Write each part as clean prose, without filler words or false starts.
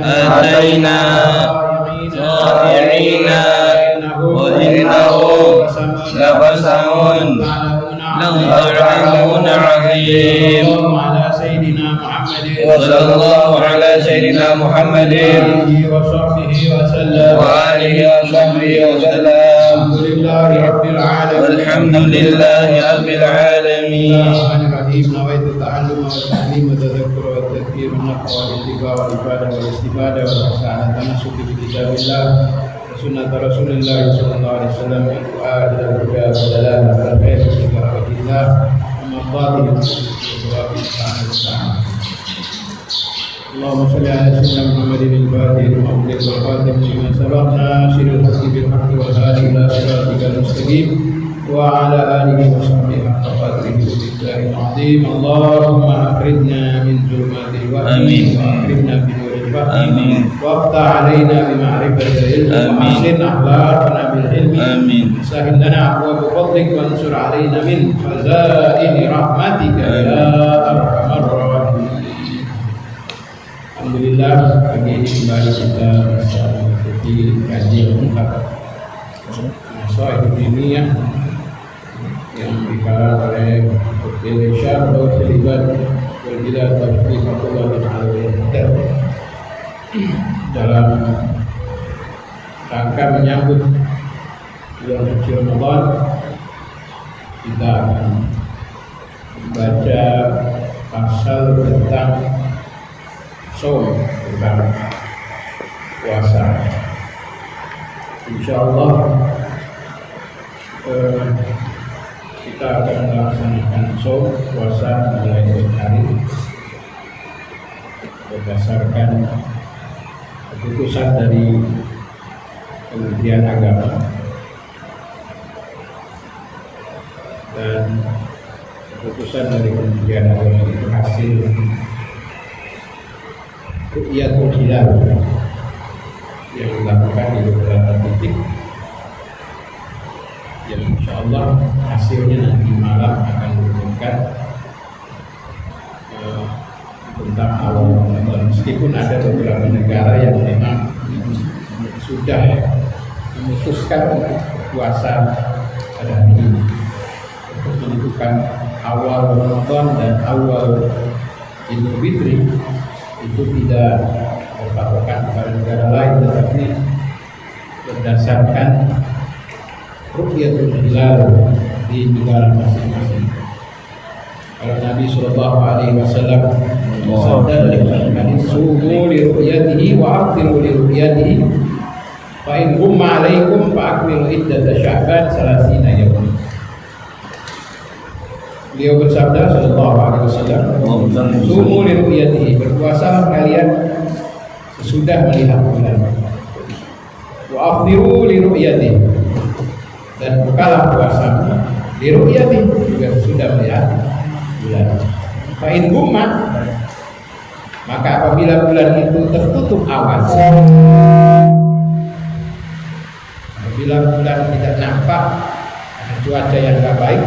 آتينا طائعين وإنهم لقسم لو تعلمون عظيم. على سيدنا محمد وصلى الله على سيدنا محمد وصحبه وسلم وآله وصحبه وسلم. الحمد لله رب العالمين. والحمد لله رب العالمين. الرحمن الرحيم. نويت التعلم والتعليم والتذكر والتذكير والنحو والاتباع والعبادة والاستفادة والبحث عن التمسك بكتاب الله وسنة رسول الله صلى الله عليه وسلم والدعاء إلى الهدى والدلالة على الخير بكرامة الله ومرضاته وثوابه سبحانه وتعالى. اللهم صل على سيدنا محمد الفاتح المغلق والخاتم لما سبق ناصر الحق بالحق والهادي إلى صراطك المستقيم وعلى آله وصحبه حق قدره ومقداره العظيم. اللهم أخرجنا من ظلمات الوهم وأكرمنا بنور الفهم وافتح علينا بمعرفة العلم وحسن أخلاقنا بالعلم. سهل لنا أبواب فضلك وانصر علينا من خزائن رحمتك يا أرحم الراحمين. Alhamdulillah, pagi ini kembali kita mengikuti kajian lengkap Masail Diniyah yang dikarang oleh Dr. Syarh Al-Khalibat Berjilat Taufiq Fakullah Al-Muhtar dalam rangka menyambut bulan suci Ramadan. Kita akan membaca pasal tentang saum, tentang puasa. Insyaallah kita akan melaksanakan saum puasa mulai esok hari berdasarkan keputusan dari Kementerian Agama dan keputusan dari Kementerian Agama itu hasil Ru'yatul Hilal yang dilakukan di beberapa titik yang insyaallah hasilnya nanti malam akan diumumkan tentang awal Ramadan. Meskipun ada beberapa negara yang memang sudah memutuskan untuk puasa pada hari ini untuk menentukan awal Ramadan dan awal Idul Fitri, itu tidak berpatokan kepada negara lain, tetapi berdasarkan Ru'yatul Hilal di negara masing-masing. Kalau Nabi Sallallahu Alaihi Wasallam bersabda dalam hadis, "Sumu li ru'yatihi wa aftiru li ru'yatihi, fa in gumma alaikum fa akmilu iddata Sya'ban 30 yawman." Beliau bersabda Sallallahu Alaihi Wasallam, "Sumu li ru'yatihi, berpuasalah kalian sesudah melihat bulan. Wa aftiru li ru'yatihi, dan bukalah puasa li ru'yatihi, juga sudah melihat bulan. Fa in gumma, maka apabila bulan itu tertutup awan, apabila bulan tidak nampak, cuaca yang tidak baik,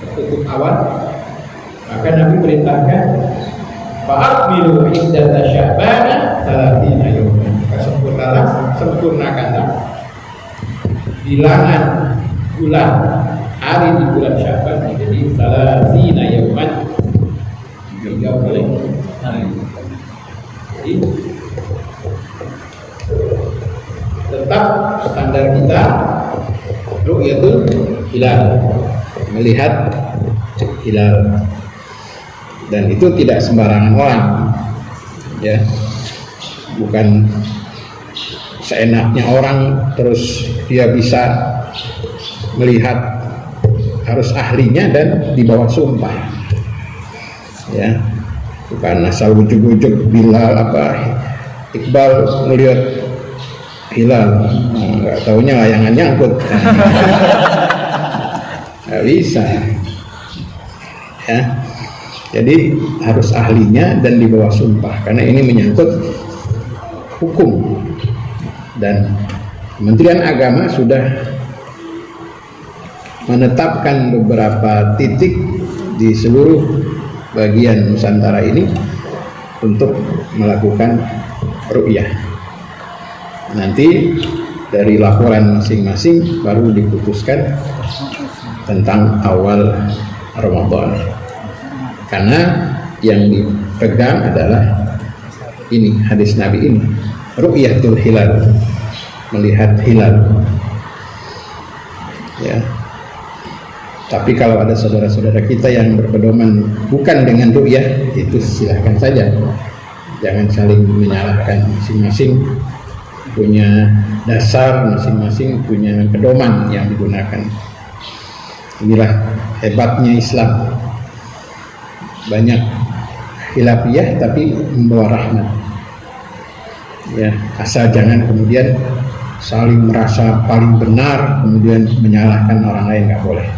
tertutup awan, maka Nabi perintahkan fa'akmilu iddata Sya'bana 30 yawman, sempurnakanlah bilangan bulan hari di bulan Sya'ban menjadi 30 yawman, 30 hari. Jadi tetap standar kita ru'yatul hilal, melihat hilal, dan itu tidak sembarangan orang, ya, bukan seenaknya orang terus dia bisa melihat, harus ahlinya dan di bawah sumpah, ya, bukan asal ujuk-ujuk Bilal Iqbal melihat hilal, nggak taunya layangan nyangkut. Nggak bisa, ya. Jadi harus ahlinya dan di bawah sumpah, karena ini menyangkut hukum, dan Kementerian Agama sudah menetapkan beberapa titik di seluruh bagian Nusantara ini untuk melakukan ru'yah. Nanti dari laporan masing-masing baru diputuskan tentang awal Ramadan. Karena yang dipegang adalah ini, hadis Nabi ini, ru'yatul hilal, melihat hilal. Ya. Tapi kalau ada saudara-saudara kita yang berpedoman bukan dengan ru'yah, itu silahkan saja. Jangan saling menyalahkan, masing-masing punya dasar, masing-masing punya pedoman yang digunakan. Inilah hebatnya Islam. Banyak khilafiyah tapi membawa rahmat. Ya, asal jangan kemudian saling merasa paling benar kemudian menyalahkan orang lain, nggak boleh.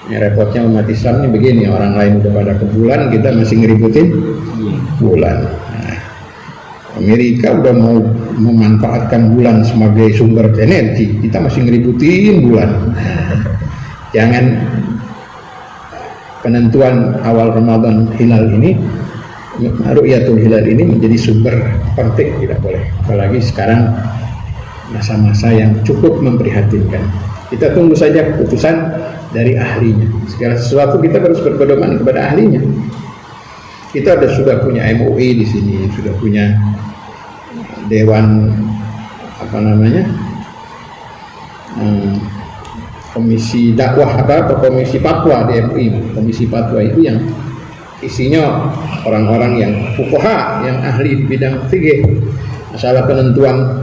Ya, repotnya umat Islam ini begini, orang lain udah pada ke bulan, kita masih ngeributin bulan. Nah, Amerika udah mau memanfaatkan bulan sebagai sumber energi, kita masih ngeributin bulan. Jangan penentuan awal Ramadan hilal ini, ru'yatul hilal ini menjadi sumber penting, tidak boleh. Apalagi sekarang masa-masa yang cukup memprihatinkan. Kita tunggu saja keputusan dari ahlinya. Segala sesuatu kita harus berpedoman kepada ahlinya. Kita sudah punya MUI di sini, sudah punya dewan komisi dakwah atau komisi fatwa di MUI. Komisi fatwa itu yang isinya orang-orang yang fuqaha, yang ahli di bidang fikih. Masalah penentuan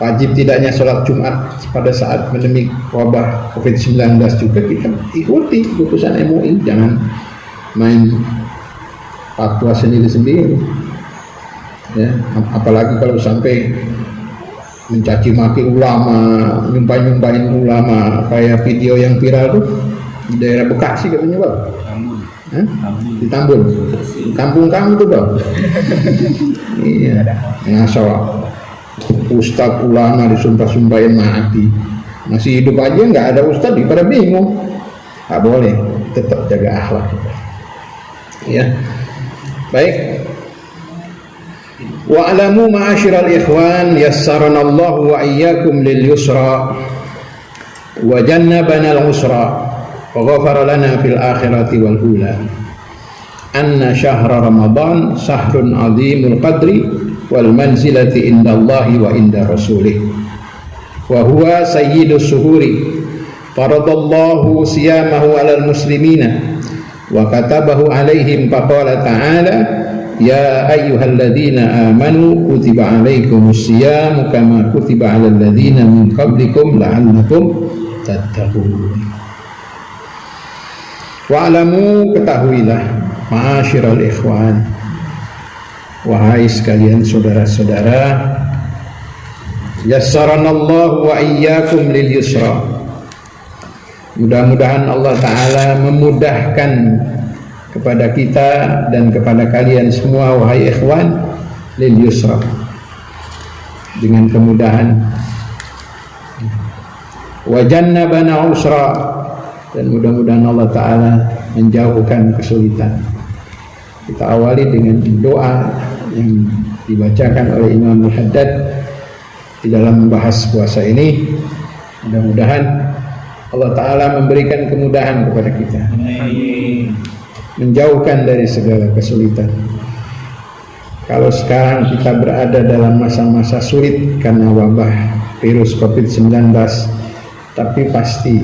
wajib tidaknya sholat Jumat pada saat pandemi wabah COVID-19 juga kita ikuti putusan MUI. Jangan main fatwa sendiri-sendiri. Ya, apalagi kalau sampai mencaci maki ulama, nyumpahin ulama, kayak video yang viral tuh di daerah Bekasi katanya, Bang. Di Tambun. Kampung kamu tuh, Bang. Iya, ngasal. Ustadz ulama disumpah-sumpahin mati, masih hidup aja nggak ada ustadz, pada bingung. Nggak boleh, tetap jaga akhlak. Ya, baik. Wa'alamu ma'asyiral ikhwan yassaranallahu wa iyyakum lil yusra wa jannabana al usra wa ghafara lana fil akhirati wal ula anna syahra ramadan sahrun azimul qadri wal manzilati indallahi wa inda rasulih wa huwa sayyidus suhuri faradallahu siyamahu alal muslimina wa katabahu alaihim faqala ta'ala ya ayyuhalladzina amanu kutiba alaikumus siyamu kama kutiba alal ladzina min qablikum la'allakum tattaqun. Wa'lamu, ketahuilah ma'asyiral ikhwan, wahai sekalian saudara-saudara, yassaranallahu wa iyyakum lil yusra, mudah-mudahan Allah Ta'ala memudahkan kepada kita dan kepada kalian semua wahai ikhwan lil yusra, dengan kemudahan, wa jannabana usra, dan mudah-mudahan Allah Ta'ala menjauhkan kesulitan. Kita awali dengan doa yang dibacakan oleh Imam Muhaddad di dalam membahas puasa ini. Mudah-mudahan Allah Ta'ala memberikan kemudahan kepada kita, menjauhkan dari segala kesulitan. Kalau sekarang kita berada dalam masa-masa sulit karena wabah virus COVID-19, tapi pasti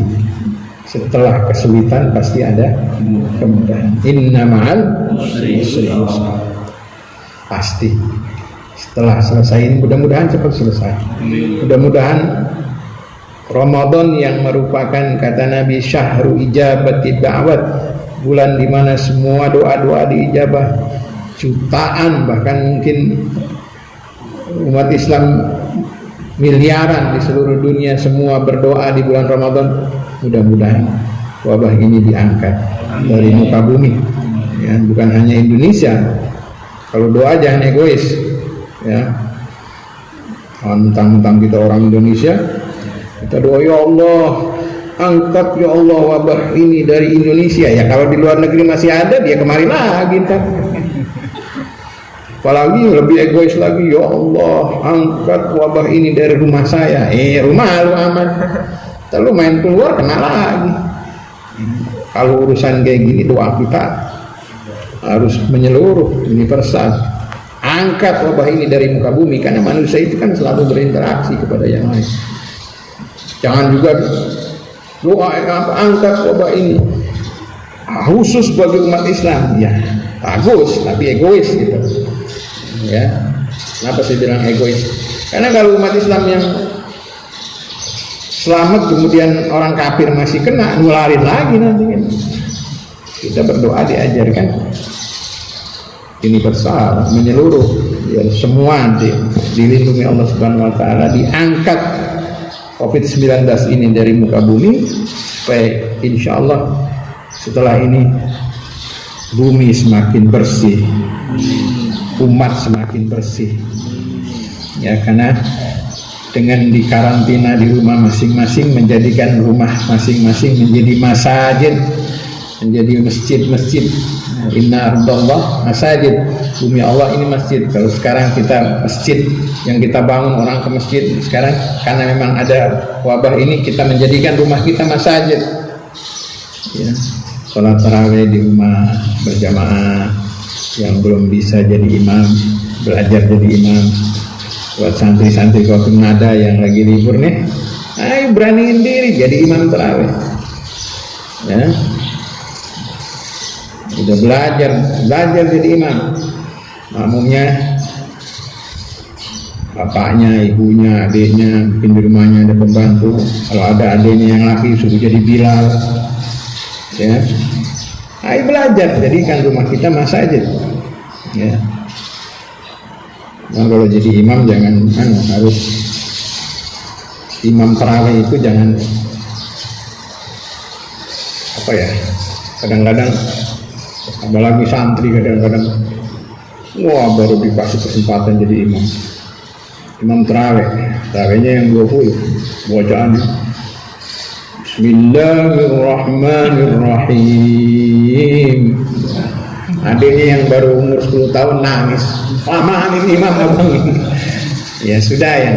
setelah kesulitan pasti ada kemudahan. Inna ma'al usri yusra. Pasti setelah selesai ini, mudah-mudahan cepat selesai. Mudah-mudahan Ramadan yang merupakan, kata Nabi, syahru ijabati da'wat, bulan di mana semua doa-doa diijabah, jutaan bahkan mungkin umat Islam miliaran di seluruh dunia semua berdoa di bulan Ramadan. Mudah-mudahan wabah ini diangkat dari muka bumi, ya, bukan hanya Indonesia. Kalau doa jangan egois, ya. Mentang-mentang kita orang Indonesia, kita doa, ya Allah, angkat ya Allah wabah ini dari Indonesia. Ya kalau di luar negeri masih ada, dia kemari lagi ntar. Apalagi lebih egois lagi, ya Allah angkat wabah ini dari rumah saya. Rumah lu aman, lalu main keluar kena lagi. Kalau urusan kayak gini doa kita harus menyeluruh, universal. Angkat wabah ini dari muka bumi, karena manusia itu kan selalu berinteraksi kepada yang lain. Jangan juga doa angkat wabah ini khusus bagi umat Islam, ya bagus tapi egois gitu ya. Kenapa saya bilang egois? Karena kalau umat Islam yang selamat kemudian orang kafir masih kena, nularin lagi nanti kan. Kita berdoa diajarkan universal, menyeluruh, ya semua dilindungi Allah Subhanahu wa taala, diangkat COVID-19 ini dari muka bumi supaya insya Allah setelah ini bumi semakin bersih, umat semakin bersih ya, karena dengan dikarantina di rumah masing-masing, menjadikan rumah masing-masing menjadi masjid, menjadi masjid-masjid. Inna ardallah masjid, bumi Allah ini masjid. Kalau sekarang kita masjid yang kita bangun orang ke masjid, sekarang karena memang ada wabah ini kita menjadikan rumah kita masjid ya. Sholat tarawih di rumah berjamaah, yang belum bisa jadi imam belajar jadi imam. Buat santri-santri Kopi Nada yang lagi libur nih, ayo beraniin diri jadi imam tarawih ya. Udah belajar jadi imam, makmumnya bapaknya, ibunya, adiknya, mungkin di rumahnya ada pembantu. Kalau ada adiknya yang laki suruh jadi Bilal ya. Ayo belajar, jadikan rumah kita masjid ya. Nah, kalau jadi imam jangan harus imam tarawih itu jangan apa ya, kadang-kadang apalagi santri kadang-kadang wah baru dikasih kesempatan jadi imam tarawihnya yang 20 bacaan Bismillahirrahmanirrahim. Adiknya yang baru umur 10 tahun nangis, lamaan ini imam abang ini. Ya sudah, yang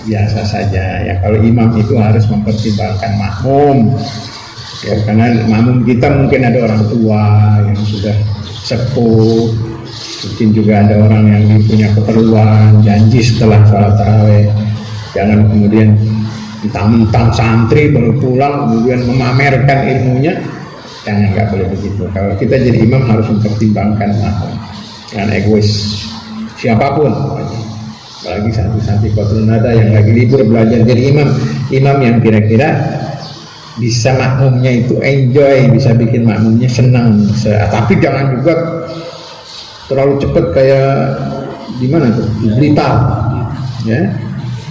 biasa saja ya. Kalau imam itu harus mempertimbangkan makmum ya, karena makmum kita mungkin ada orang tua yang sudah sepuh, mungkin juga ada orang yang punya keperluan, janji setelah sholat tarawih. Jangan kemudian mentang-mentang santri baru pulang kemudian memamerkan ilmunya. Jangan, nggak boleh begitu. Kalau kita jadi imam harus mempertimbangkan makmum, jangan egois siapapun, apalagi santri-santri Kopi Nada yang lagi libur belajar jadi imam yang kira-kira bisa makmumnya itu enjoy, bisa bikin makmumnya senang. Tapi jangan juga terlalu cepat kayak di mana tuh, di Blitar ya.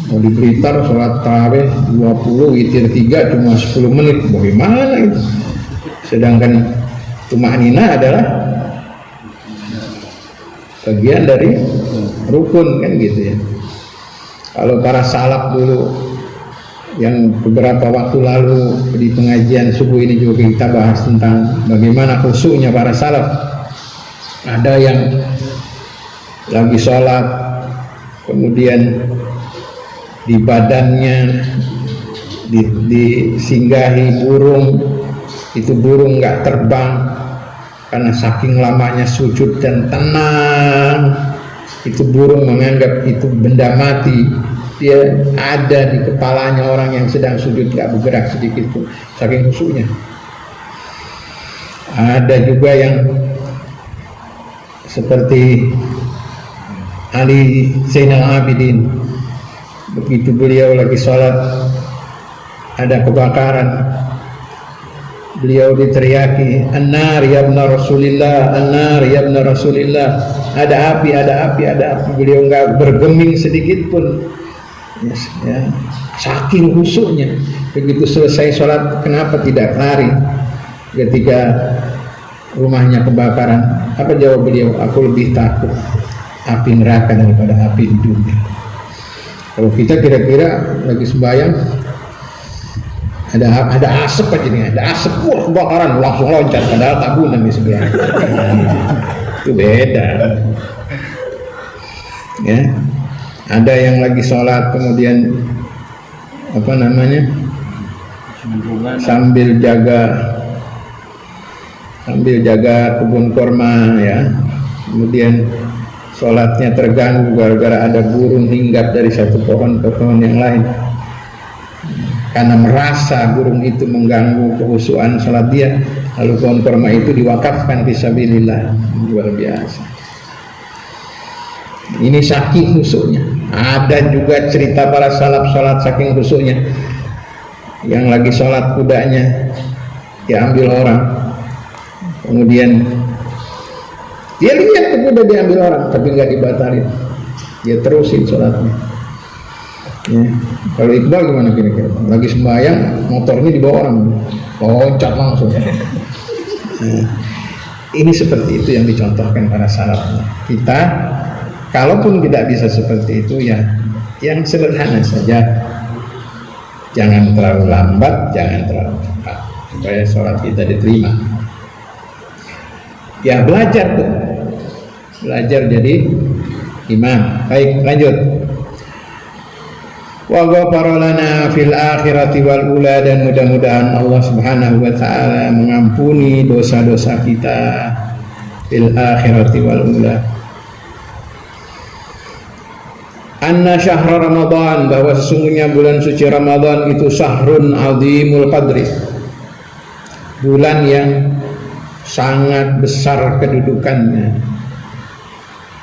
Mau di Blitar sholat tarawih 20 witir 3 cuma 10 menit, bagaimana itu? Sedangkan tumanina adalah bagian dari rukun kan gitu ya. Kalau para salaf dulu yang beberapa waktu lalu di pengajian subuh ini juga kita bahas tentang bagaimana khusyuknya para salaf. Ada yang lagi sholat kemudian di badannya disinggahi burung, itu burung nggak terbang karena saking lamanya sujud dan tenang. Itu burung menganggap itu benda mati, dia ada di kepalanya orang yang sedang sujud, nggak bergerak sedikit pun, saking khusyuknya. Ada juga yang seperti Ali Zainal Abidin, begitu beliau lagi sholat ada kebakaran, beliau diteriaki, "An-nar ya ibna Rasulillah, an-nar ya ibna Rasulillah." Ada api, ada api, ada api. Beliau enggak bergeming sedikit pun. Ya, saking khusyuknya. Begitu selesai sholat, kenapa tidak lari ketika rumahnya kebakaran? Apa jawab beliau? "Aku lebih takut api neraka daripada api di dunia." Kalau kita kira-kira lagi sembahyang, ada asap aja nih, ada asap, wah kebakaran, langsung loncat, padahal tabunan di sebelah. Itu beda. Ya, ada yang lagi sholat kemudian sambil jaga kebun kurma, ya, kemudian sholatnya terganggu gara-gara ada burung hinggap dari satu pohon ke pohon yang lain. Karena merasa burung itu mengganggu kekhusyuan sholat dia, lalu pohon kurma itu diwakafkan fisabilillah. Luar biasa. Ini saking khusyuknya. Ada juga cerita para salaf sholat saking khusyuknya. Yang lagi sholat kudanya diambil orang, kemudian dia lihat kuda diambil orang, tapi nggak dibatalin, dia terusin sholatnya. Ya. Kalau Iqbal gimana kira-kira? Lagi sembahyang, motornya dibawa orang, loncat langsung. Nah, ini seperti itu yang dicontohkan para salaf. Kita, kalaupun tidak bisa seperti itu, ya yang sederhana saja. Jangan terlalu lambat, jangan terlalu cepat, supaya sholat kita diterima. Ya belajar tuh, belajar jadi imam. Baik, lanjut. Wa ghafara lana fil akhirati wal ula, dan mudah-mudahan Allah Subhanahu wa taala mengampuni dosa-dosa kita fil akhirati wal ula. Anna syahra Ramadan, bahwa sesungguhnya bulan suci Ramadan itu syahrun azimul qadri, bulan yang sangat besar kedudukannya,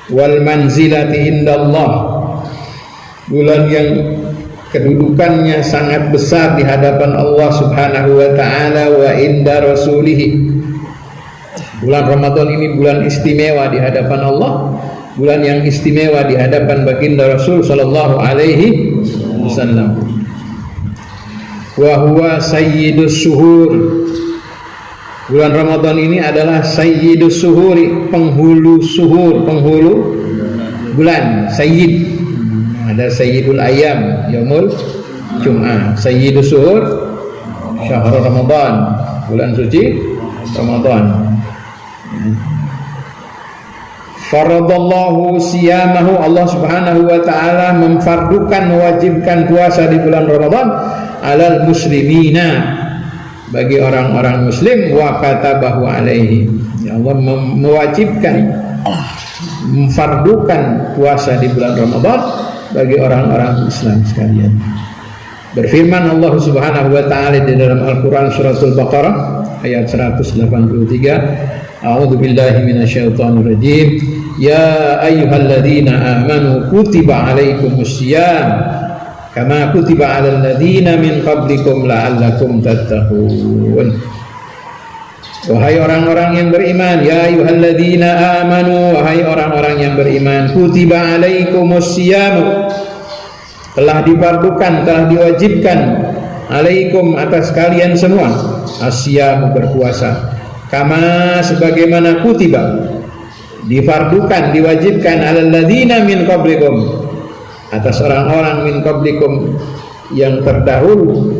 wal manzilati indallah, bulan yang kedudukannya sangat besar di hadapan Allah Subhanahu wa taala, wa inda rasulih. Bulan Ramadan ini bulan istimewa di hadapan Allah, bulan yang istimewa di hadapan baginda Rasul sallallahu alaihi wasallam. Wa huwa sayyidus suhur. Bulan Ramadan ini adalah sayyidus suhuri, penghulu suhur, penghulu bulan, sayyid. Ada sayyidul ayam, yaumul jum'ah. Sayyidus suhur syahrul Ramadan, bulan suci Ramadan. Faradallahu siyamahu, Allah Subhanahu wa taala memfardukan, mewajibkan puasa di bulan Ramadan alal muslimina, bagi orang-orang muslim, wa katabahu alaihi, ya Allah mewajibkan, memfardukan puasa di bulan Ramadan bagi orang-orang Islam sekalian. Berfirman Allah Subhanahu wa taala di dalam Al-Qur'an suratul Baqarah ayat 183, A'udzu billahi minasyaitonir rajim. Ya ayyuhalladzina amanu kutiba alaikumus syiyam kama kutiba 'alal ladzina min qablikum la'allakum tattaqun. Wahai orang-orang yang beriman, ya ayyuhalladzina amanu, wahai orang-orang yang beriman, kutiba alaikumus syiyam, telah difardukan, telah diwajibkan, alaikum, atas kalian semua, asyam, berpuasa, kama, sebagaimana, kutiba, difardukan, diwajibkan, alal ladzina min qablikum, atas orang-orang min qablikum, yang terdahulu,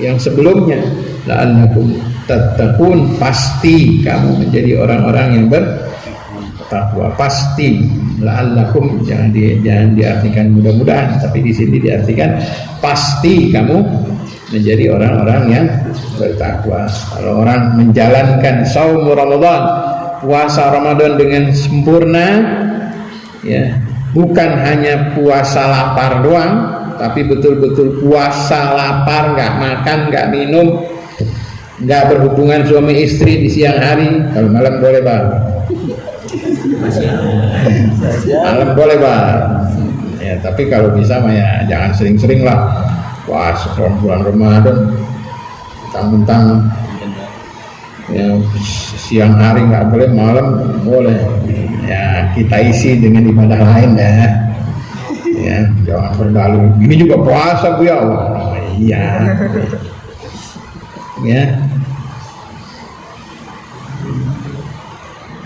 yang sebelumnya, la'allakum tattaqun, pasti kamu menjadi orang-orang yang bertakwa, pasti. La'allakum jangan diartikan mudah-mudahan, tapi di sini diartikan pasti kamu menjadi orang-orang yang bertakwa. Kalau orang menjalankan saum Ramadan, puasa Ramadan dengan sempurna, ya, bukan hanya puasa lapar doang, tapi betul-betul puasa lapar, nggak makan, nggak minum, nggak berhubungan suami istri di siang hari. Kalau malam boleh bang, malam boleh bang, ya, tapi kalau bisa mah ya jangan sering-sering lah. Puasa bulan Ramadan mentang-mentang ya siang hari nggak boleh, malam boleh, ya kita isi dengan ibadah lain ya. Ya, jangan berdalih ini juga puasa bu ya. Iya. Ya.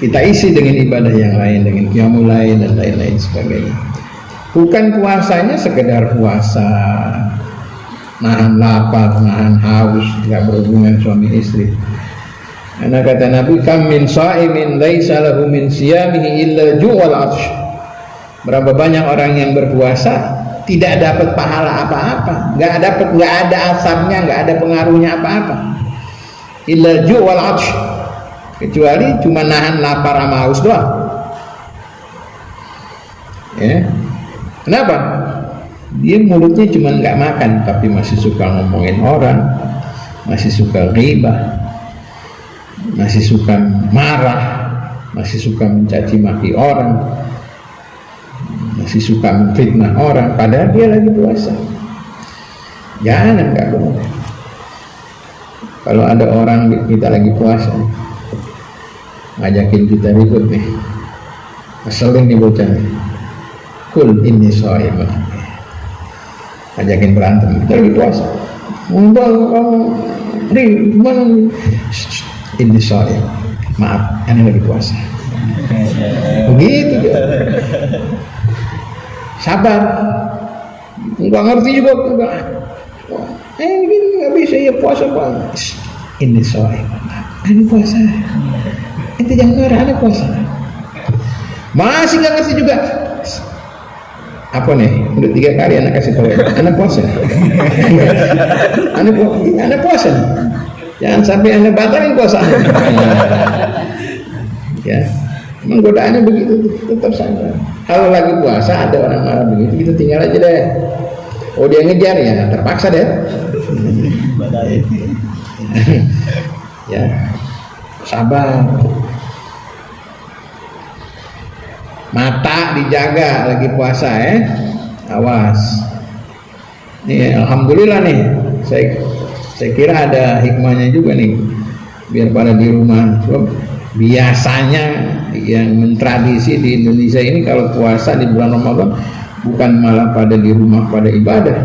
Kita isi dengan ibadah yang lain, dengan qiyamul lail dan lain-lain sebagainya. Bukan puasanya sekedar puasa nahan lapar, nahan haus, tidak berhubungan suami istri. Karena kata Nabi, kam min sha'imin laisa lahu min siyamihi illa ju'al 'atsh. Berapa banyak orang yang berpuasa tidak dapat pahala apa-apa, nggak ada asarnya, nggak ada pengaruhnya apa-apa. Illa ju' wal 'atsh, kecuali cuma nahan lapar sama haus doang. Ya. Kenapa? Dia mulutnya cuma nggak makan, tapi masih suka ngomongin orang, masih suka ghibah, masih suka marah, masih suka mencaci maki orang, masih suka memfitnah orang, padahal dia lagi puasa. Jangan, nggak boleh. Kalau ada orang kita lagi puasa ngajakin kita ribut nih, keselin nih bocah nih, kul inni shaim, ngajakin berantem, kita lagi puasa, ini shaim, maaf, ini lagi puasa. Begitu dia. Sabar, nggak ngerti juga, gini nggak bisa ya puasa banget. Ini soal, ini puasa. Itu jangan marah, ini puasa. Masih nggak ngerti juga. Apa nih? Udah 3 kali anak kasih tahu. Anak puasa. Anak puasa. Jangan sampai anda batalin puasa. Ya. Memang godaannya begitu, tetap saja. Kalau lagi puasa ada orang marah begitu, kita tinggal aja deh. Oh dia ngejar ya, terpaksa deh. Ya, sabar. Mata dijaga lagi puasa ya, awas. Nih, alhamdulillah nih, saya kira ada hikmahnya juga nih, biar pada di rumah. Biasanya yang mentradisi di Indonesia ini kalau puasa di bulan Ramadan bukan malah pada di rumah pada ibadah,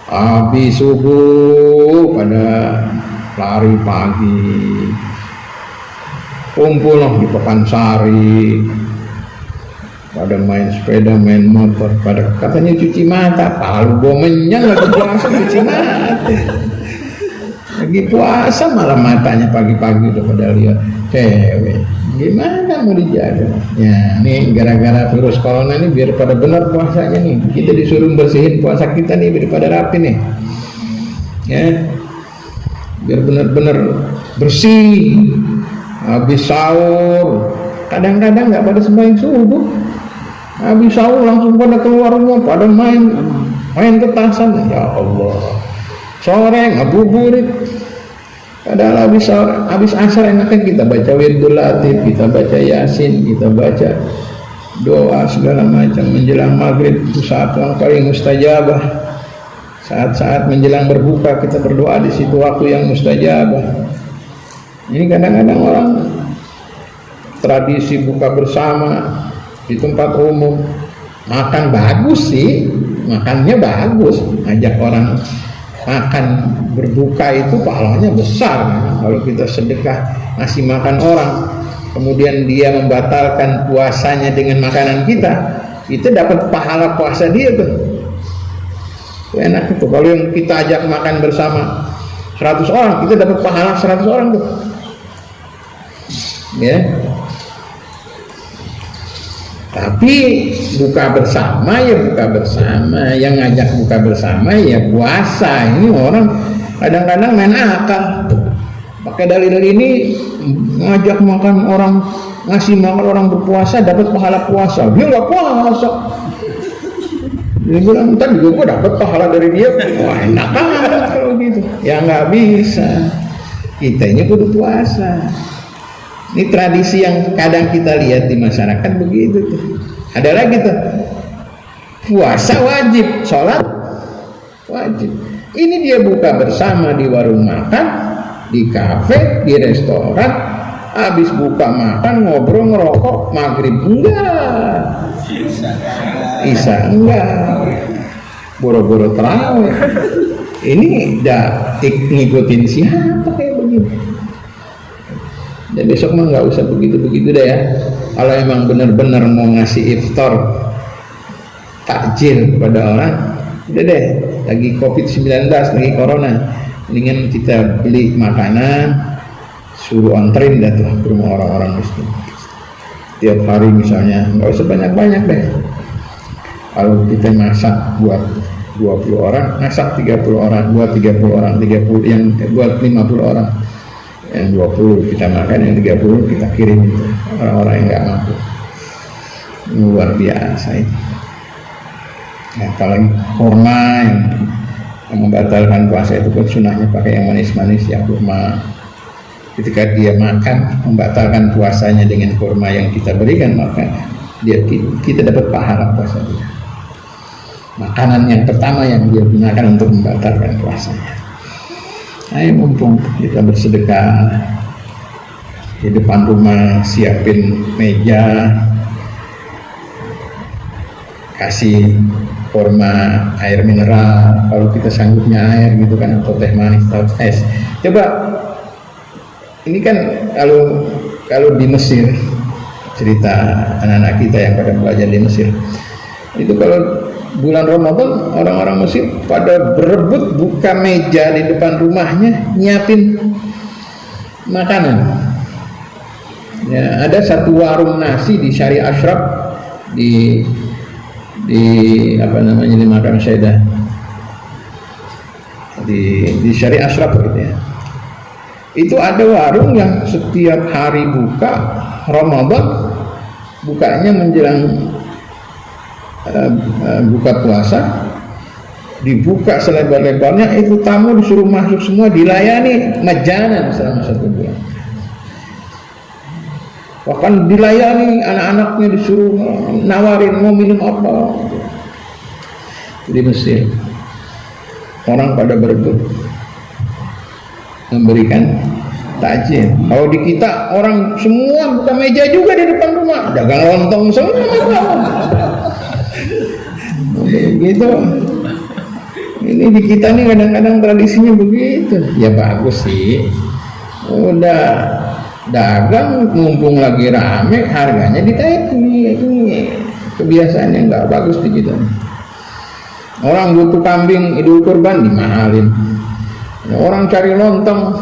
habis subuh pada lari pagi, kumpul di Pekansari, pada main sepeda, main motor, pada katanya cuci mata, palu bomennya lagi puasa cuci mata. Lagi puasa malah matanya pagi-pagi udah pada lihat cewek. Gimana mau dijaga? Ya, nih gara-gara virus corona nih biar pada benar puasanya nih. Kita disuruh bersihin puasa kita nih biar pada rapi nih. Ya. Biar benar-benar bersih. Habis sahur, kadang-kadang nggak pada sembahyang subuh. Habis sahur langsung pada keluar rumah, pada main petasan. Ya Allah. Sore ngabuburit, padahal habis asar enaknya kita baca wirdul latif, kita baca yasin, kita baca doa segala macam. Menjelang maghrib itu saat yang paling mustajabah. Saat-saat menjelang berbuka kita berdoa di situ waktu yang mustajabah. Ini kadang-kadang orang tradisi buka bersama di tempat umum, makan bagus sih, makannya bagus, ngajak orang makan berbuka itu pahalanya besar. Kalau kita sedekah ngasih makan orang, kemudian dia membatalkan puasanya dengan makanan kita dapat pahala puasa dia tuh. Enak itu. Kalau yang kita ajak makan bersama 100 orang, kita dapat pahala 100 orang tuh. Ya. Tapi buka bersama ya buka bersama, yang ngajak buka bersama ya puasa. Ini orang kadang-kadang main akal, pakai dalil ini ngajak makan orang, ngasih makan orang berpuasa dapat pahala puasa. Dia nggak puasa, dia bilang ntar juga gue dapat pahala dari dia. Wah enak banget kalau gitu. Ya nggak bisa, kita ini kudu puasa. Ini tradisi yang kadang kita lihat di masyarakat begitu tuh. Ada lagi tuh, puasa wajib, sholat wajib. Ini dia buka bersama di warung makan, di kafe, di restoran. Habis buka makan ngobrol ngerokok, maghrib enggak, isya enggak, boro-boro terawih. Ini dah ngikutin siapa kayak begini. Dan besok mah nggak usah begitu-begitu deh ya. Kalau emang benar-benar mau ngasih iftar takjil kepada orang, udah deh, lagi COVID-19, lagi corona, mendingan kita beli makanan, suruh anterin dah tuh ke rumah orang-orang miskin. Tiap hari misalnya, nggak usah banyak-banyak deh. Kalau kita masak buat 20 orang, masak 30 orang, buat 30 orang, 30 yang buat 50 orang, yang 20 kita makan, yang 30 kita kirim itu orang-orang yang nggak mampu. Luar biasa ini. Ya, apalagi kurma yang membatalkan puasa itu pun sunahnya pakai yang manis-manis ya, kurma. Ketika dia makan membatalkan puasanya dengan kurma yang kita berikan, maka kita dapat pahala puasa dia. Makanan yang pertama yang dia gunakan untuk membatalkan puasanya. Ayo mumpung kita bersedekah di depan rumah, siapin meja, kasih kurma, air mineral, kalau kita sanggupnya air gitu kan, atau teh manis atau es. Coba ini kan kalau di Mesir, cerita anak-anak kita yang pada belajar di Mesir, itu kalau bulan Ramadan orang-orang Mesir pada berebut buka meja di depan rumahnya, nyiapin makanan. Ya, ada satu warung nasi di Syari Ashraf di apa namanya, di Makam Syaidah di Syari Ashraf gitu ya. Itu ada warung yang setiap hari buka Ramadan, bukanya menjelang buka puasa, dibuka selebar-lebarnya, itu tamu disuruh masuk semua, dilayani majanan selama 1 bulan. Bahkan dilayani, anak-anaknya disuruh nawarin mau minum apa. Di Mesir orang pada berebut memberikan takjil. Kalau di kita orang semua buka meja juga di depan rumah, dagang lontong semua. Gitu. Ini di kita nih kadang-kadang tradisinya begitu. Ya bagus sih. Udah dagang mumpung lagi rame, harganya ditaiki. Ini kebiasaan yang nggak bagus di kita. Orang butuh kambing Idul Kurban dimahalin. Orang cari lontong,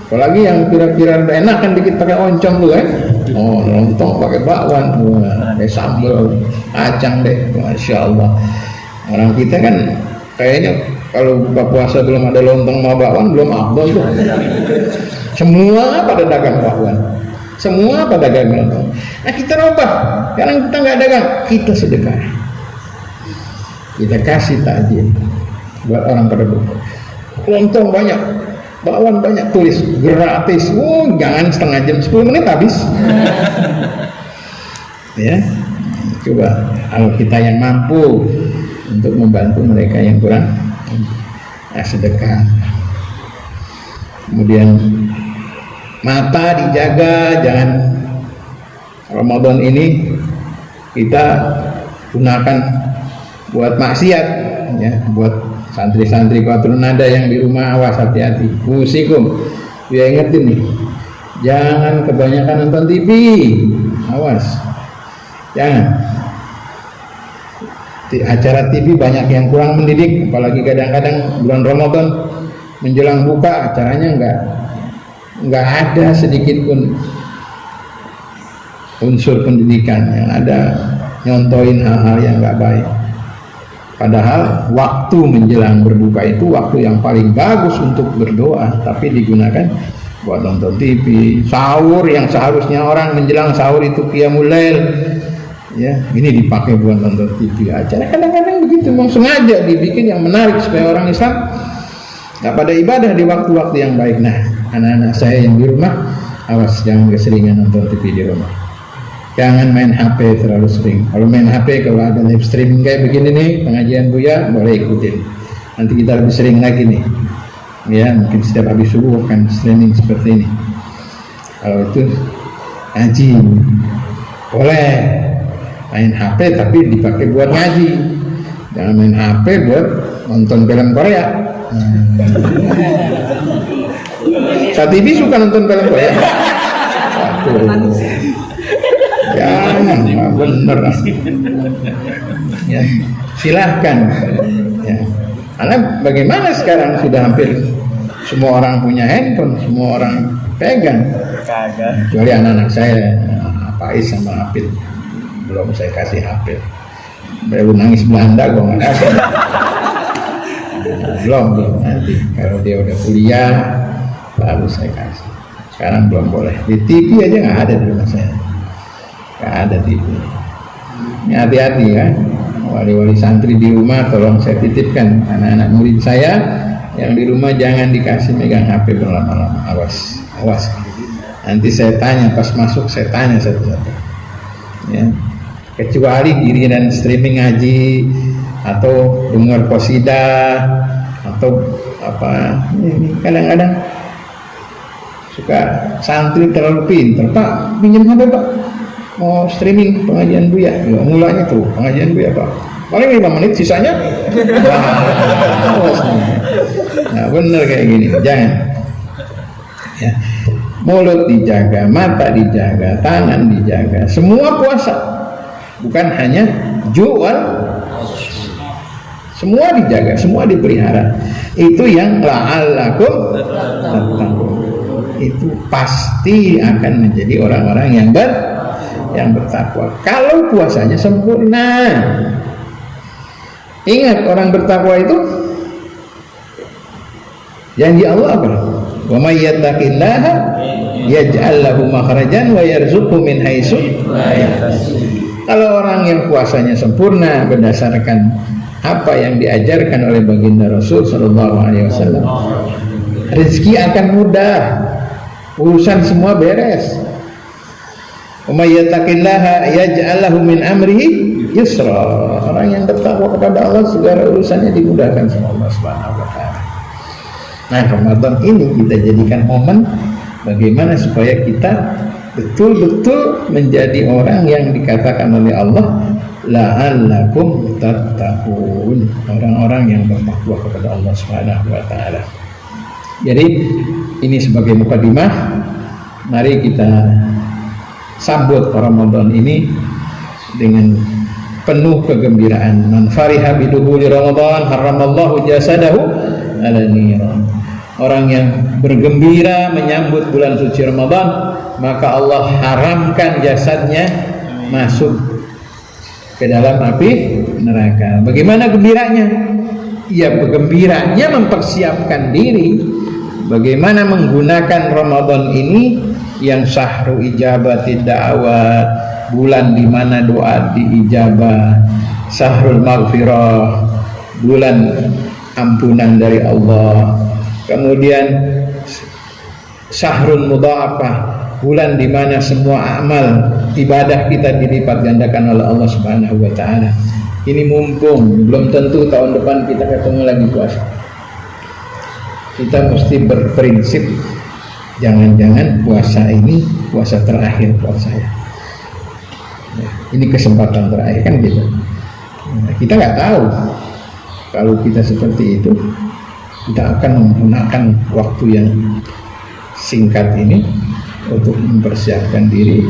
apalagi yang kira-kira enak kan dikit pakai oncom tuh kan. Oh, lontong pakai bakwan, pakai sambal kacang deh, masya Allah. Orang kita kan kayaknya kalau buka puasa belum ada lontong sama bakwan belum afdol tuh. Semua pada dagang bakwan, semua pada dagang lontong. Nah kita rubah, sekarang kita nggak dagang, kita sedekah, kita kasih takjil buat orang pada buka. Lontong banyak, bakwan banyak, tulis gratis. Oh, jangan setengah jam, 10 menit habis. Ya, coba kalau kita yang mampu untuk membantu mereka yang kurang, sedekah. Kemudian mata dijaga, jangan Ramadan ini kita gunakan buat maksiat, ya, buat santri-santri Qatrun Nada yang di rumah, awas, hati-hati. Musikum, ya ingetin nih, jangan kebanyakan nonton TV, awas, jangan. Acara TV banyak yang kurang mendidik, apalagi kadang-kadang bulan Ramadan menjelang buka acaranya nggak ada sedikit pun unsur pendidikan, yang ada nyontoin hal-hal yang nggak baik. Padahal waktu menjelang berbuka itu waktu yang paling bagus untuk berdoa, tapi digunakan buat nonton TV. Sahur yang seharusnya orang menjelang sahur itu qiyamul lail, ya, ini dipakai buat nonton TV acara. Kadang-kadang begitu, memang sengaja dibikin yang menarik supaya orang Islam nggak pada ibadah di waktu-waktu yang baik. Nah, anak-anak saya yang di rumah, awas jangan keseringan nonton TV di rumah. Jangan main HP terlalu sering. Kalau main HP, kalau ada live streaming kayak begini nih, pengajian Buya, boleh ikutin. Nanti kita lebih sering lagi nih, ya, mungkin setiap habis subuh akan streaming seperti ini. Kalau itu ngaji, boleh main HP tapi dipakai buat ngaji. Jangan main HP buat nonton film Korea. Saat TV suka nonton film Korea. Waduh. Jangan, bener. Ya, silahkan. Ya. Karena bagaimana sekarang sudah hampir semua orang punya handphone, semua orang pegang. Kecuali anak-anak saya, Faiz sama Apit, belum saya kasih HP. baru nangis Belanda gue nggak kasih. belum nanti kalau dia udah kuliah baru saya kasih. Sekarang belum boleh. Di TV aja nggak ada di rumah saya, nggak ada TV. Ini hati-hati kan, wali-wali santri di rumah tolong saya titipkan anak-anak murid saya yang di rumah jangan dikasih megang HP berlama-lama. Awas. Nanti saya tanya pas masuk, saya tanya satu-satu. Ya. Kecuali giliran streaming ngaji atau dengar qasidah atau apa, ini kadang-kadang suka santri terlalu pintar, Pak pinjam HP Pak, mau streaming pengajian Buya, mulanya tuh pengajian Buya Pak, paling 5 menit sisanya. Nah bener kayak gini, jangan ya. Mulut dijaga, mata dijaga, tangan dijaga, semua puasa, bukan hanya jual, semua dijaga, semua dipelihara. Itu yang la'allakum tattaqun, itu pasti akan menjadi orang-orang yang bertakwa kalau puasanya sempurna. Ingat, orang bertakwa itu janji Allah apa? Wa may yattaqillaha yaj'al lahu makhrajan wa yarzuqhu min haitsu la yahtasib. Kalau orang yang puasanya sempurna berdasarkan apa yang diajarkan oleh baginda Rasul sallallahu alaihi wasallam, rezeki akan mudah, urusan semua beres. Wa may yattaqillaha yaj'al lahu min amrihi yusra. Orang yang bertakwa kepada Allah segala urusannya dimudahkan sama Allah Subhanahu wa taala. Nah, Ramadan ini kita jadikan momen bagaimana supaya kita betul-betul menjadi orang yang dikatakan oleh Allah la'allakum tattaqun, orang-orang yang bertakwa kepada Allah Subhanahu wa taala. Jadi ini sebagai mukadimah, mari kita sambut Ramadan ini dengan penuh kegembiraan. Man fariha bidukhuli Ramadan haramallahu jasadahu ala niran. Orang yang bergembira menyambut bulan suci Ramadan, maka Allah haramkan jasadnya masuk ke dalam api neraka. Bagaimana gembiranya? Ya bergembiranya mempersiapkan diri bagaimana menggunakan Ramadan ini yang syahru ijabati da'wat, bulan di mana doa diijabah, syahrul maghfirah, bulan ampunan dari Allah. Kemudian syahrul mudha'afah, bulan di mana semua amal ibadah kita dilipat gandakan oleh Allah Subhanahu wa taala. Ini mumpung, belum tentu tahun depan kita ketemu lagi puasa. Kita mesti berprinsip, jangan-jangan puasa ini puasa terakhir buat saya. Ini kesempatan terakhir kan gitu. Nah, kita nggak tahu kalau kita seperti itu, kita akan menggunakan waktu yang singkat ini untuk mempersiapkan diri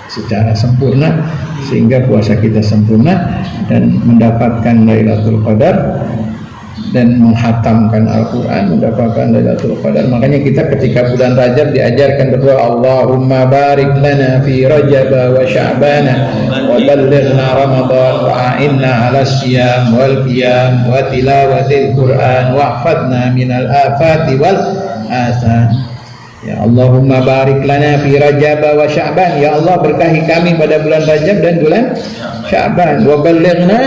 secara sempurna sehingga puasa kita sempurna dan mendapatkan Lailatul Qadar dan menghatamkan Al-Quran, mendapatkan Lailatul Qadar. Makanya kita ketika bulan Rajab diajarkan berdoa, Allahumma barik lana fi Rajab wa Sya'bana wa ballighna Ramadan wa a'inna 'ala siyam wal qiyam wa tilawatil Quran wa hfadna minal afati wal asan. Ya Allahumma barik lana fi Rajab wa Sya'ban. Ya Allah, berkahi kami pada bulan Rajab dan bulan Sya'ban. Wa ballighna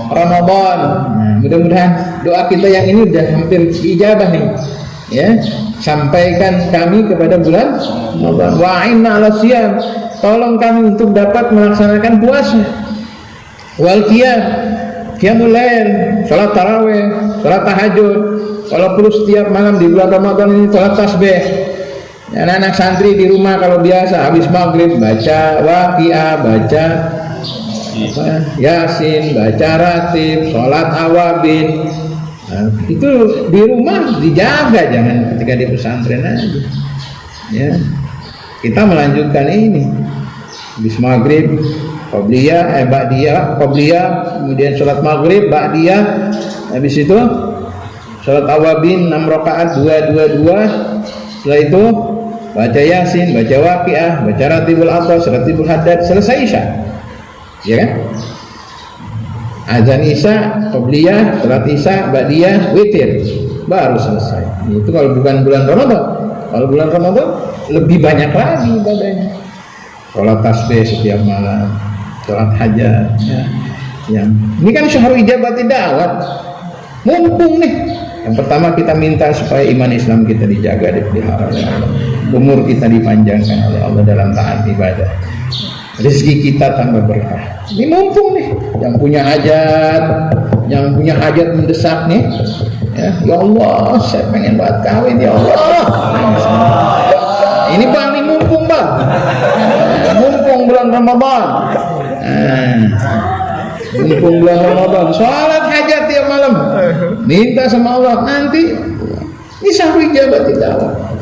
Ramadan. Nah, mudah-mudahan doa kita yang ini udah hampir diijabah nih. Ya, sampaikan kami kepada bulan Ramadan. Wa'inna 'ala siyam. Tolong kami untuk dapat melaksanakan puasa. Wal qiyamul lail, salat tarawih, salat tahajud. Kalau perlu setiap malam di bulan Ramadan ini salat tasbih. Anak-anak santri di rumah kalau biasa habis maghrib baca waqiah, baca Yasin, baca ratib, sholat awabin. Nah, itu di rumah dijaga, jangan ketika di pesantren aja. Ya, kita melanjutkan ini. Habis maghrib, qobliyah, ba'diyah, qobliyah, kemudian sholat maghrib, ba'diyah, habis itu sholat awabin 6 rakaat 2-2-2. Setelah itu baca Yasin, baca waqiah, baca ratibul atas, ratibul haddad, selesai Isya. Ya kan? azan isya, qobliyah, salat isya, ba'diyah, witir, baru selesai. Itu kalau bukan bulan Ramadan. Kalau bulan Ramadan lebih banyak lagi ibadahnya. Salat tasbih setiap malam, salat hajat, ya. Ini kan syahrul ijabati da'wat. Mumpung nih. Yang pertama kita minta supaya iman Islam kita dijaga, dipelihara oleh Allah. Umur kita dipanjangkan oleh Allah dalam taat ibadah. Rezeki kita tambah berkah. Ini mumpung nih. Yang punya hajat mendesak nih. Ya Allah, saya pengen banget kawin ya Allah. Ini paling mumpung bang. Mumpung bulan Ramadan. Mumpung bulan Ramadan, sholat hajat tiap malam, minta sama Allah. Nanti ini syahrul ijabati da'wat.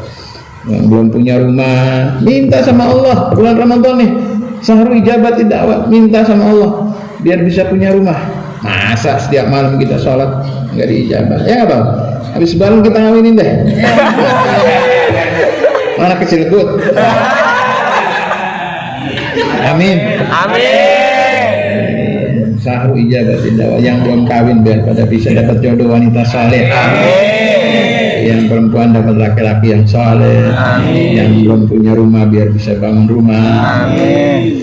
Yang belum punya rumah, minta sama Allah. Bulan Ramadan nih, syahrul ijabati da'wat, minta sama Allah biar bisa punya rumah. Masa setiap malam kita sholat nggak diijabah? Ya nggak bang? Habis malam kita ngawinin deh. Mana kecil gut? Amin. Syahrul ijabati da'wat. Yang belum kawin biar pada bisa dapat jodoh wanita saleh. Yang perempuan dapat laki-laki yang saleh. Yang belum punya rumah biar bisa bangun rumah.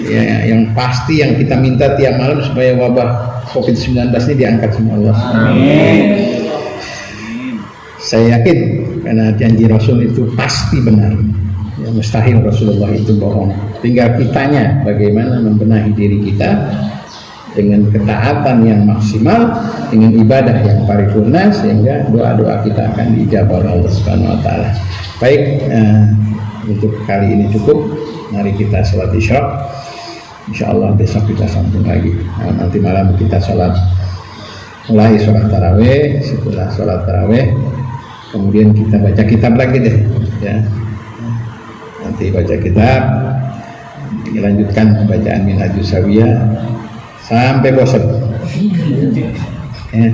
Ya, yang pasti yang kita minta tiap malam supaya wabah COVID-19 ini diangkat sama Allah. Saya yakin karena janji Rasul itu pasti benar. Ya, mustahil Rasulullah itu bohong. Tinggal kitanya bagaimana membenahi diri kita dengan ketaatan yang maksimal, dengan ibadah yang paripurna, sehingga doa-doa kita akan dijawab oleh Allah Subhanahu wa taala. Baik, untuk kali ini cukup. Mari kita salat isya. Insyaallah besok kita sambung lagi. Nanti malam kita mulai sholat tarawih. Setelah sholat tarawih, kemudian kita baca kitab lagi deh, ya. Nanti baca kitab, dilanjutkan pembacaan Minhajus Sawiyah sampai bosan, ya,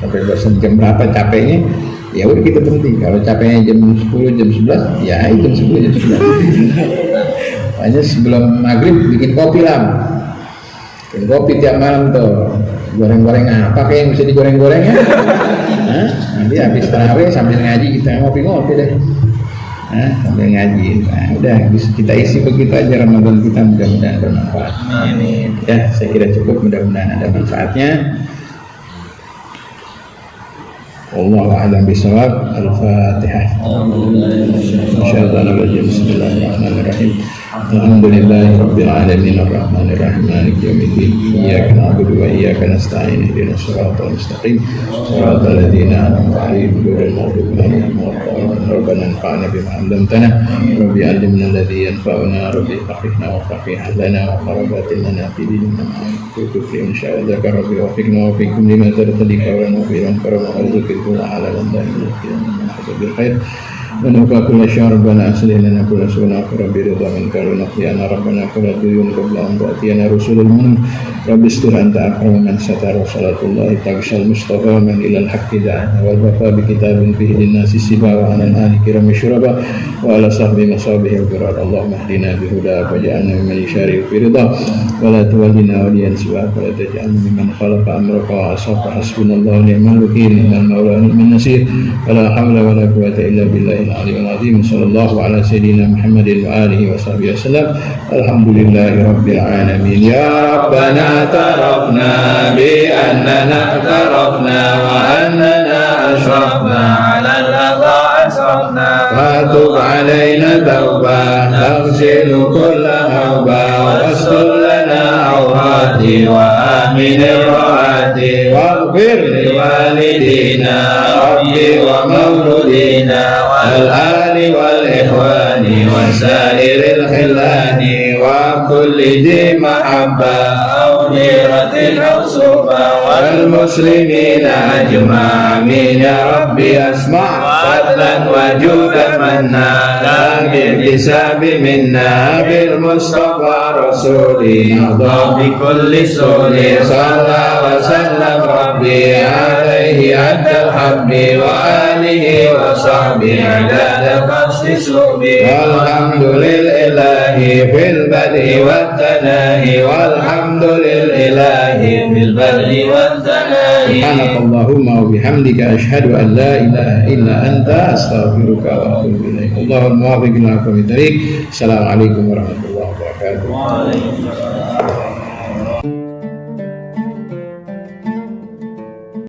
sampai bosan. Jam berapa capeknya, ya udah kita berhenti. Kalau capeknya jam 10, jam 11, ya jam 10, jam 11. Hanya sebelum maghrib bikin kopi lah, bikin kopi tiap malam tuh. Goreng-goreng apa kayak yang bisa digoreng-goreng ya? Nanti habis tarawih sambil ngaji kita ngopi-ngopi deh. Sambil ngaji. Nah, udah bisa kita isi begitu aja Ramadan kita, mudah-mudahan bermanfaat. Amin. Ya, saya kira cukup, mudah-mudahan ada manfaatnya. Wallahu a'lam bishawab. Al-Fatihah. Bismillahirrahmanirrahim. Alhamdulillahi rabbil alamin arrahmanir rahim maliki yaumiddin iyyaka na'budu wa iyyaka nasta'in ihdinas siratal mustaqim siratal ladzina an'amta 'alaihim ghairil maghdubi 'alaihim waladdallin rabbana anfa'na bima 'allamtana rabbi 'allimna alladhi yanfa'una rabbi faqihna wa faqih lana wa qarabatin lana fi dinina fi insya'allah rabbi wa fiqna wa fiqum lima tadkhuli qawlan wa fi'lan karama wa rizqina wa halalan da'iman bil khair ونوفى كل شهر ربنا أصلح لنا كل سنة ربي رضا منك ونقينا ربنا كل ديون قبل أن تأتينا رسول المنون ربي استر أنت أكرم من ستر وصلاة الله تغشى المصطفى من إلى الحق دعانا والوفاء بكتاب فيه للناس السبا وعلى الآل كرام الشرباء وعلى صحب مصابه القرار اللهم اهدنا بهدى وجعلنا ممن يشارك في رضا ولا تولنا وليا سواك ولا تجعلنا ممن خلق أمرك وعصاك حسبنا الله ونعم الوكيل نعم المولى ونعم النصير ولا حول ولا قوة إلا بالله العلي العظيم صلى الله على سيدنا محمد وآله وصحبه وسلم الحمد لله رب العالمين يا ربنا اعترفنا بأننا اعترفنا وأننا أشرفنا على الأذى أسرفنا فتب علينا توبة تغسل كل هوبة واستر لنا عوراتي وآمن الرواتي واغفر لوالدينا ربي ومولودينا والآل والإخوان وسائر الخلان وكل ذي محبة أو غيرة أو سوء والمسلمين أجمعين يا ربي أسمع فضلا وجودا منا لا بالحساب منا بالمصطفى رسولي نرضى بكل سول صلى وسلم ربي عليه عد الحب وآله وصحبه عدد قصد سوبي والحمد لله في البدء والثناء والحمد لله في البدء والثناء سبحانك اللهم وبحمدك أشهد أن لا إله إلا أنت أستغفرك وأتوب إليك. اللهم وفقنا لكم الطريق. السلام عليكم ورحمة الله وبركاته. وعليكم السلام.